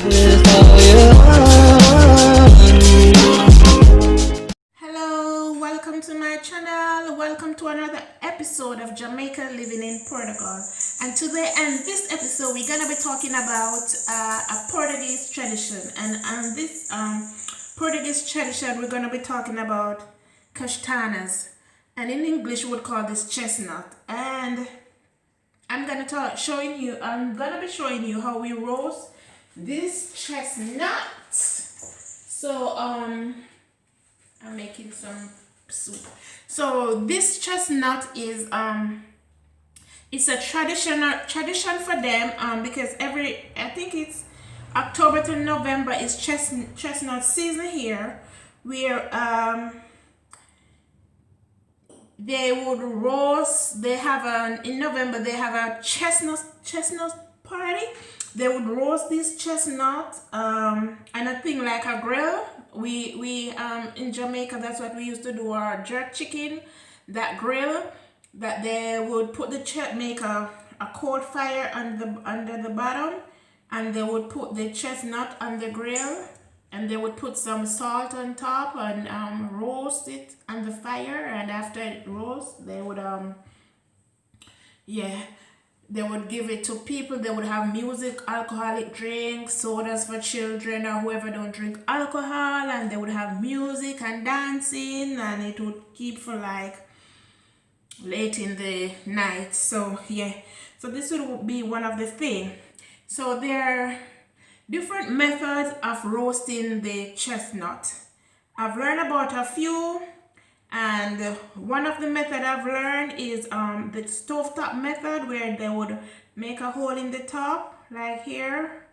Hello, welcome to my channel. Welcome to another episode of Jamaica Living in Portugal. And today, and this episode, we're gonna be talking about a Portuguese tradition. And on this Portuguese tradition, we're gonna be talking about castanas, and in English, we would call this chestnut. And I'm gonna be showing you how we roast this chestnut. So I'm making some soup. So this chestnut is it's a tradition for them because I think it's October to November is chestnut season here, where they would roast. In November they have a chestnut party. They would roast this chestnut and a thing like a grill. We in Jamaica, that's what we used to do, our jerk chicken, that grill, that they would put make a cold fire under the bottom, and they would put the chestnut on the grill, and they would put some salt on top and roast it on the fire. And after it roasts, they would they would give it to people. They would have music, alcoholic drinks, sodas for children or whoever don't drink alcohol, and they would have music and dancing, and it would keep for like late in the night. So yeah, so this would be one of the things. So there are different methods of roasting the chestnut. I've learned about a few, and one of the method I've learned is the stovetop method, where they would make a hole in the top, like here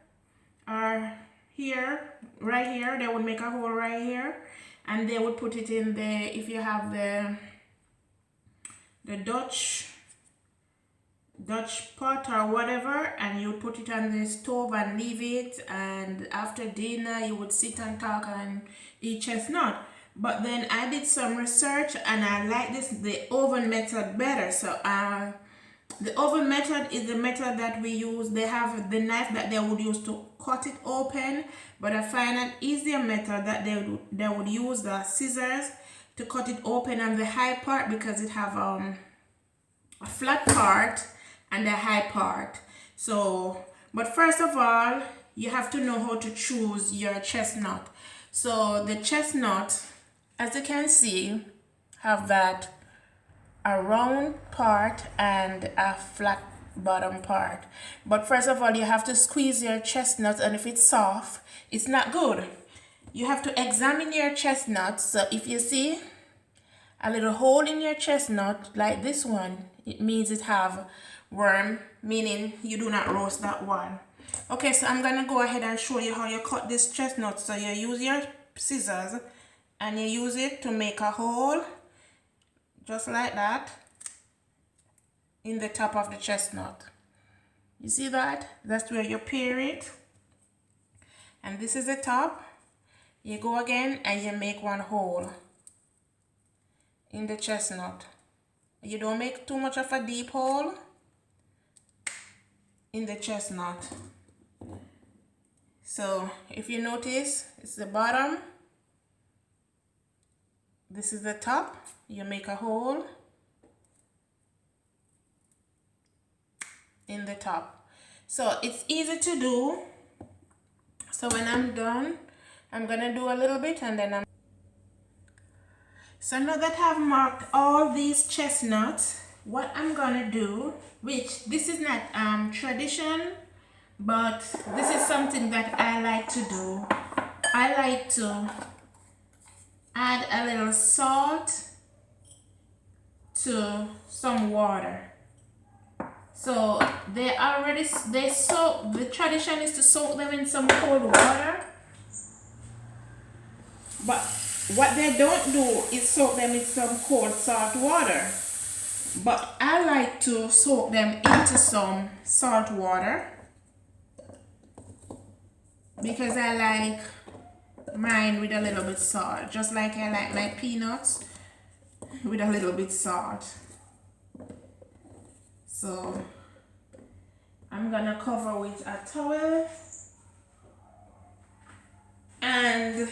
or here, right here. They would make a hole right here, and they would put it in if you have the Dutch pot or whatever, and you would put it on the stove and leave it, and after dinner you would sit and talk and eat chestnut. But then I did some research, and I like the oven method better. So the oven method is the method that we use. They have the knife that they would use to cut it open, but I find an easier method that they would use the scissors to cut it open on the high part, because it have a flat part and a high part. So, but first of all, you have to know how to choose your chestnut. So the chestnut, as you can see, have that a round part and a flat bottom part. But first of all, you have to squeeze your chestnut, and if it's soft, it's not good. You have to examine your chestnut. So if you see a little hole in your chestnut like this one, it means it have worm, meaning you do not roast that one. Okay, so I'm gonna go ahead and show you how you cut this chestnut. So you use your scissors and you use it to make a hole, just like that, in the top of the chestnut. You see that? That's where you pare it, and this is the top. You go again and you make one hole in the chestnut. You don't make too much of a deep hole in the chestnut. So if you notice, it's the bottom, this is the top. You make a hole in the top. So it's easy to do. So when I'm done, I'm gonna do a little bit, and then so now that I've marked all these chestnuts, what I'm gonna do, which this is not tradition, but this is something that I like to do. I like to add a little salt to some water. So the tradition is to soak them in some cold water, but what they don't do is soak them in some cold salt water. But I like to soak them into some salt water, because I like mine with a little bit salt, just like I like my peanuts with a little bit salt. So I'm gonna cover with a towel and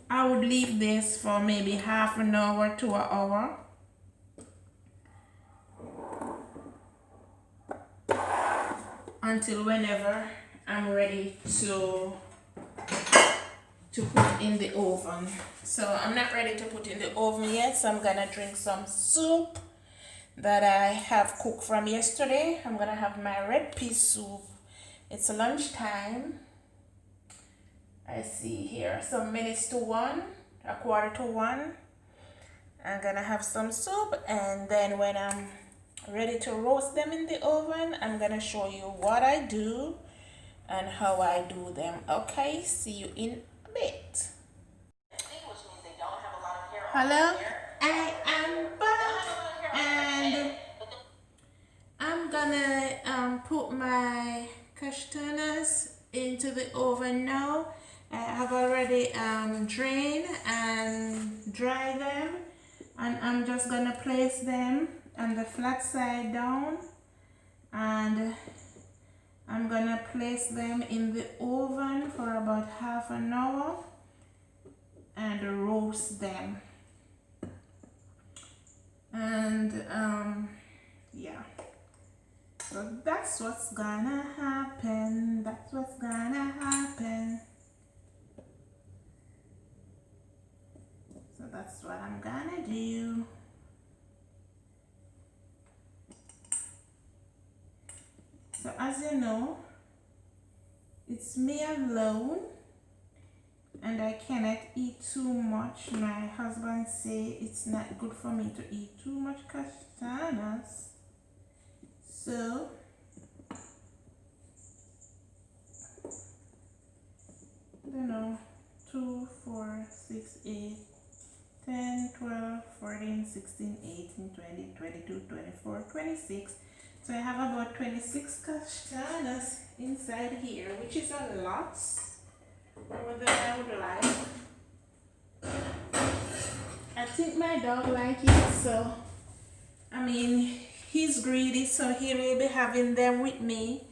I would leave this for maybe half an hour to an hour. Until whenever I'm ready to put in the oven. So I'm not ready to put in the oven yet, so I'm gonna drink some soup that I have cooked from yesterday. I'm gonna have my red pea soup. It's lunchtime. I see here some minutes to 1, a quarter to 1. I'm gonna have some soup, and then when I'm ready to roast them in the oven, I'm gonna show you what I do and how I do them. Okay, see you in a bit. Hello, I am back, and I'm gonna put my castanas into the oven now. I have already drained and dried them, and I'm just gonna place them on the flat side down, and I'm gonna place them in the oven for about half an hour and roast them. And yeah, so that's what's gonna happen. That's what's gonna happen. So that's what I'm gonna do. So as you know, it's me alone, and I cannot eat too much. My husband say it's not good for me to eat too much castanas. So I don't know, 2, 4, 6, 8, 10, 12, 14, 16, 18, 20, 22, 24, 26. So I have about 26 castanas inside here, which is a lot more than I would like. I think my dog likes it, so I mean, he's greedy, so he will be having them with me.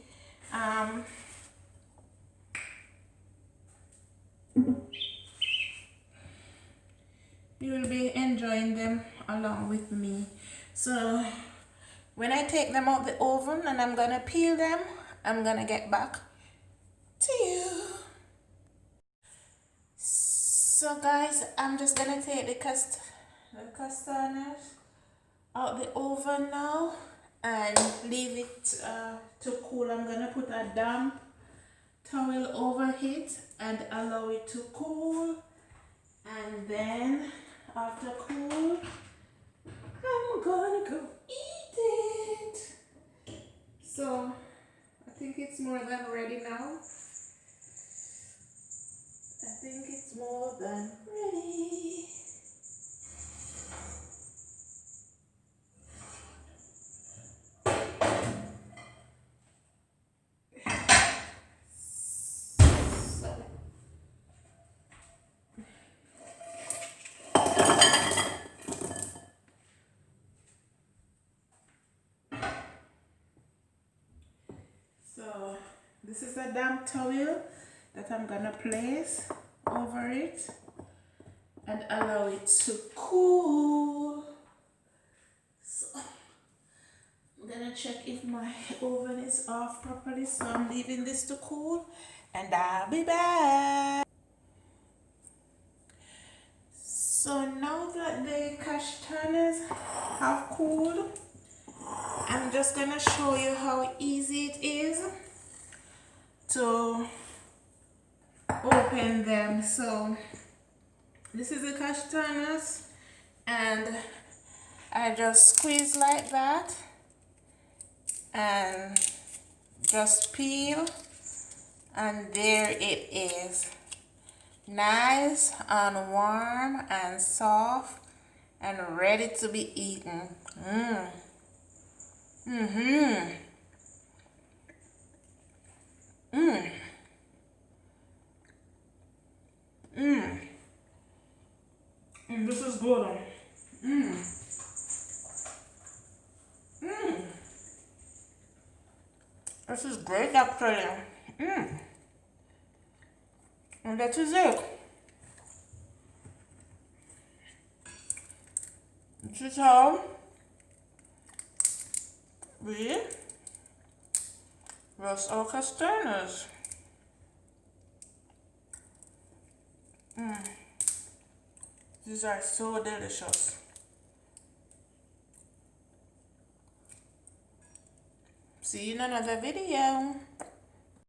He will be enjoying them along with me. So when I take them out the oven and I'm gonna peel them, I'm gonna get back to you. So guys, I'm just gonna take the castanas out the oven now and leave it to cool. I'm gonna put a damp towel over it and allow it to cool, and then after cool, I'm gonna go eat it. So I think it's more than ready now. I think it's more than ready. So this is a damp towel that I'm gonna place over it and allow it to cool. So I'm gonna check if my oven is off properly, so I'm leaving this to cool and I'll be back. So now that the castanas have cooled, I'm just gonna show you how easy it is to open them. So this is the castanas, and I just squeeze like that and just peel, and there it is, nice and warm and soft and ready to be eaten. And this is good. This is great actually. And that is it. This is how we roast our castanas. These are so delicious. See you in another video.